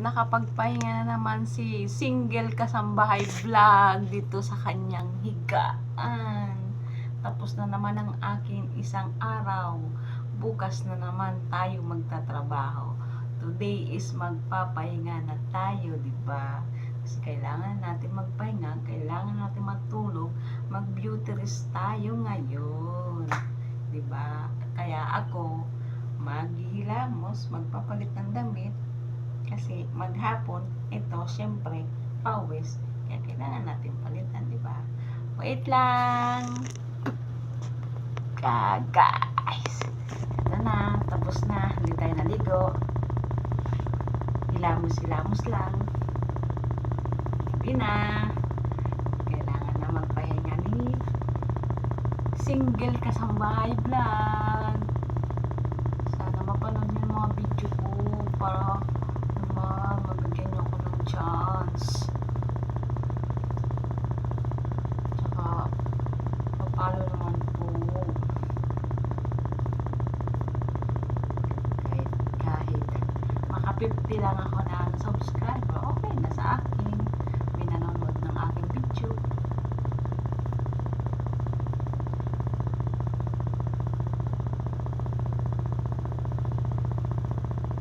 nakapagpahinga na naman si single kasambahay vlog dito sa kanyang higaan. Tapos na naman ang aking isang araw. Bukas na naman tayo magtatrabaho. Today is magpapahinga na tayo, di ba? Kasi kailangan natin magpahinga, kailangan natin matulog, mag-beauty rest tayo ngayon. Di ba? Kaya ako, maghihilamos, magpapalit ng damit. Kasi maghapon, ito, syempre, pawis. Kaya kailangan natin palitan, di ba? Wait lang! Guys! Ito na, tapos na. Hindi tayo naligo. Hilamos-hilamos lang. Gabi na. Kailangan na magpahinga ni single kasambahay vlog. Sana mapanood niyo yung mga video ko para naman mabigyan niyo ako ng chance. Tsaka papalo naman po. Kahit maka 50 lang ako na subscriber, okay na sa akin. May nanonood ng aking video.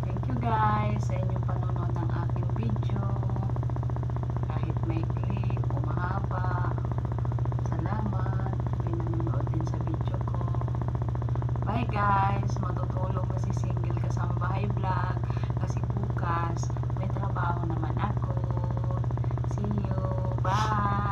Thank you guys sa inyong panonood ng aking video. Kahit may clip o mahaba. Salamat. May nanonood din sa video ko. Bye guys. Matutulog na si single kasambahay vlog. Kasi bukas may trabaho naman ako. See you. Bye.